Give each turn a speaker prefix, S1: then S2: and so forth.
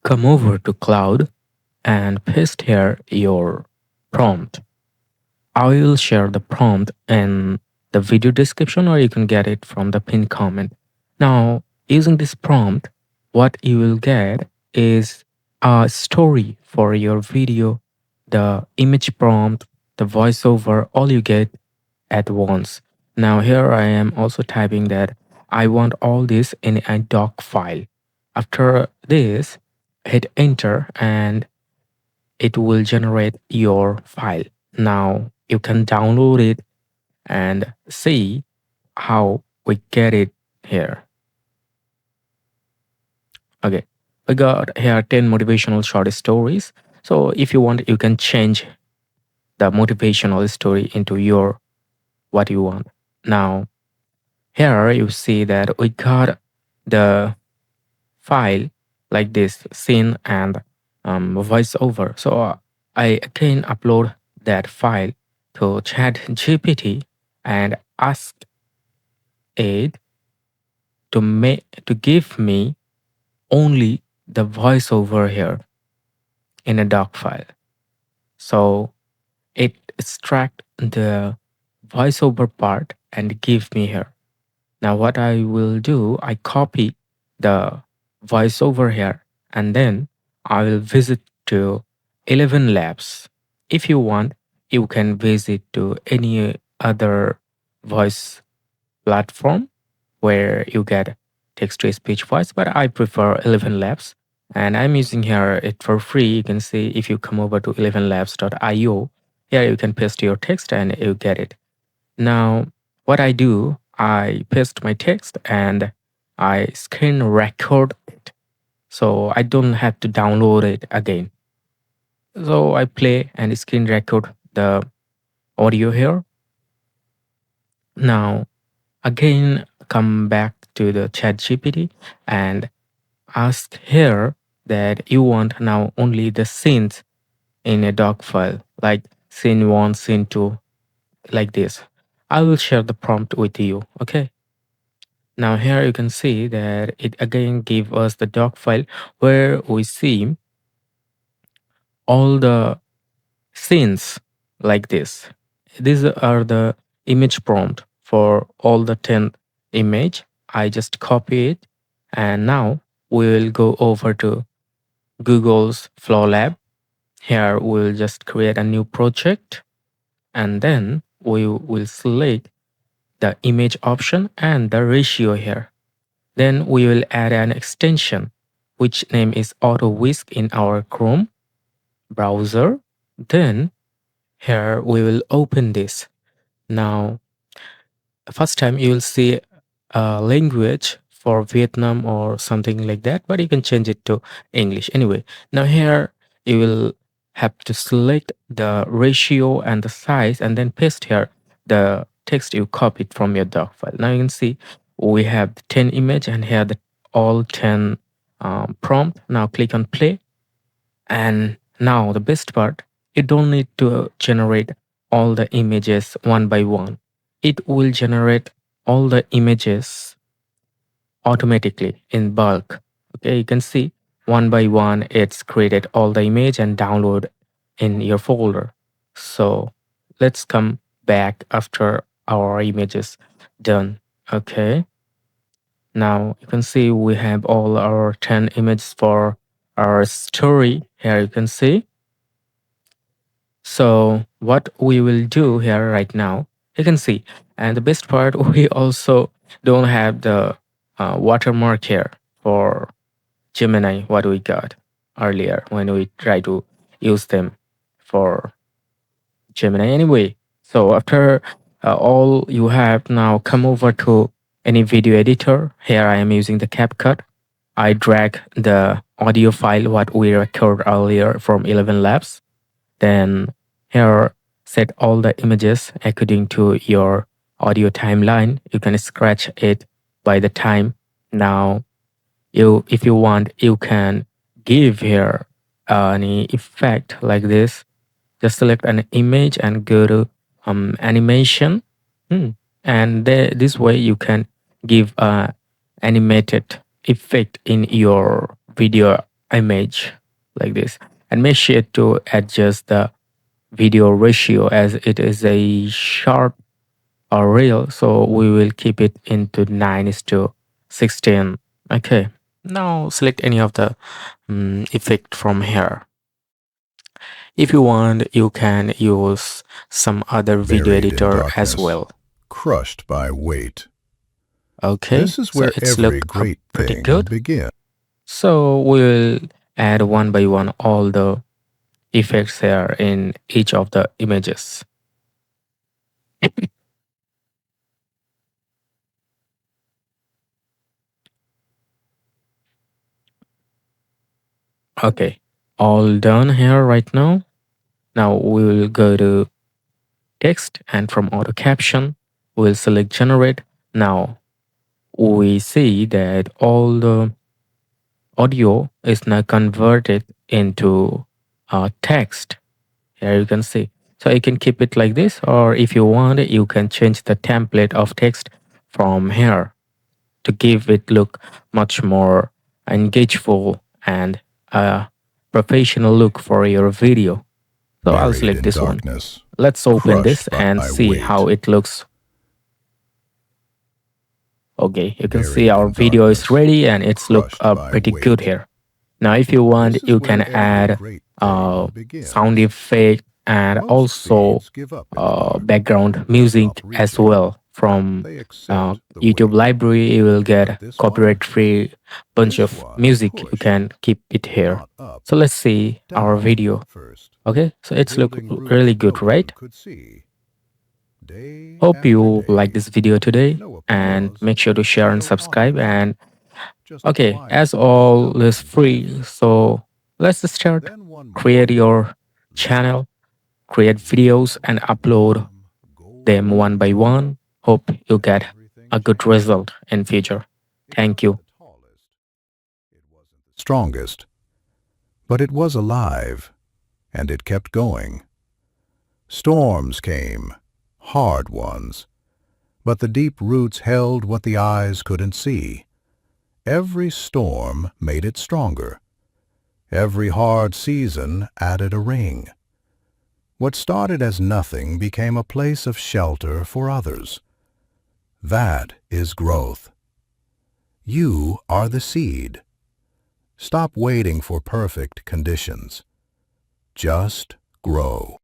S1: come over to Cloud and paste here your prompt. I will share the prompt in the video description, or you can get it from the pinned comment. Now, using this prompt, what you will get is a story for your video, the image prompt, the voiceover, all you get at once. Now here I am also typing that I want all this in a doc file. After this, hit enter and it will generate your file. Now you can download it and see how we get it here. Okay, we got here 10 motivational short stories. So if you want, you can change the motivational story into your what you want. Now here you see that we got the file like this scene and voiceover. So I again upload that file to ChatGPT and ask it to give me only the voiceover here in a doc file. So it extract the voiceover part and give me here. Now what I will do, I copy the voiceover here and then I will visit to ElevenLabs. If you want, you can visit to any other voice platform where you get text-to-speech voice, but I prefer ElevenLabs and I'm using here it for free. You can see if you come over to elevenlabs.io, here you can paste your text and you get it. Now, what I do, I paste my text and I screen record it. So I don't have to download it again. So I play and screen record the audio here. Now, again, come back to the ChatGPT and ask here that you want now only the scenes in a doc file, like scene 1, scene 2, like this. I will share the prompt with you, okay? Now here you can see that it again gave us the doc file where we see all the scenes like this. These are the image prompt for all the 10 image. I just copy it and now we will go over to Google's Flow Lab. Here we'll just create a new project and then we will select the image option and the ratio here. Then we will add an extension which name is auto whisk in our Chrome browser. Then here we will open this. Now first time you will see a language for Vietnam or something like that, but you can change it to English anyway. Now here you will have to select the ratio and the size and then paste here the text you copied from your doc file. Now you can see we have 10 image and here the all 10 prompt. Now click on play. And now the best part, you don't need to generate all the images one by one. It will generate all the images automatically in bulk. Okay, you can see one by one, it's created all the image and download in your folder. So let's come back after our images done. Okay. Now you can see we have all our 10 images for our story. Here you can see. So what we will do here right now, you can see, and the best part, we also don't have the watermark here for Gemini, what we got earlier when we try to use them for Gemini anyway. So after all you have, now come over to any video editor. Here I am using the CapCut. I drag the audio file what we recorded earlier from ElevenLabs. Then here set all the images according to your audio timeline. You can scratch it by the time. Now if you want, you can give here any effect like this. Just select an image and go to animation. And this way you can give a animated effect in your video image like this, and make sure to adjust the video ratio as it is a short or reel, so we will keep it into 9 is to 16. Okay, now select any of the effect from here. If you want, you can use some other video
S2: Buried in
S1: editor as
S2: darkness,
S1: well.
S2: crushed by weight.
S1: Okay,
S2: This is
S1: so
S2: where
S1: it's
S2: every
S1: look
S2: great
S1: pretty
S2: thing
S1: good.
S2: begins.
S1: So we'll add one by one all the effects here in each of the images. Okay, all done here right now. Now we will go to text, and from auto caption, we'll select generate. Now we see that all the audio is now converted into text. Here you can see. So you can keep it like this, or if you want, you can change the template of text from here to give it look much more engageful and a professional look for your video. So I'll
S2: Buried
S1: select
S2: in
S1: this one.
S2: darkness,
S1: Let's open this
S2: crushed
S1: and
S2: by
S1: see how
S2: weight.
S1: it looks. Okay, you can see
S2: Buried
S1: our
S2: in
S1: video is
S2: darkness,
S1: ready and it's look
S2: crushed by
S1: pretty good
S2: weight.
S1: here. Now, if you want,
S2: This is
S1: you can
S2: where every
S1: add
S2: great thing
S1: sound
S2: begins.
S1: effect and
S2: Most
S1: also
S2: seeds give up in the dark.
S1: background
S2: They stop
S1: music as
S2: reaching.
S1: well from
S2: They accept the
S1: YouTube
S2: weight.
S1: library. You will
S2: But
S1: get
S2: this one,
S1: copyright free bunch
S2: this
S1: of
S2: one
S1: music. You
S2: pushed,
S1: can keep it here.
S2: not up,
S1: So let's see our
S2: down
S1: video.
S2: first,
S1: Okay, so it's look
S2: building roots
S1: really
S2: no
S1: good,
S2: one
S1: right?
S2: could see. Day
S1: Hope
S2: after
S1: you like
S2: day,
S1: this video today
S2: no
S1: and
S2: applause,
S1: make sure to share and
S2: no
S1: subscribe.
S2: audience,
S1: And
S2: just
S1: okay,
S2: quiet,
S1: as all is
S2: stubborn
S1: free,
S2: belief.
S1: so let's start.
S2: Then one
S1: Create
S2: morning,
S1: your
S2: light,
S1: channel, create videos, and upload
S2: warm,
S1: them
S2: golden
S1: one by
S2: light,
S1: one. Hope you
S2: and
S1: get
S2: everything
S1: a good
S2: changed.
S1: result in future.
S2: It
S1: Thank
S2: wasn't
S1: you.
S2: the tallest, it wasn't the strongest, but it was alive, and it kept going. Storms came, hard ones, but the deep roots held what the eyes couldn't see. Every storm made it stronger. Every hard season added a ring. What started as nothing became a place of shelter for others. That is growth. You are the seed. Stop waiting for perfect conditions. Just grow.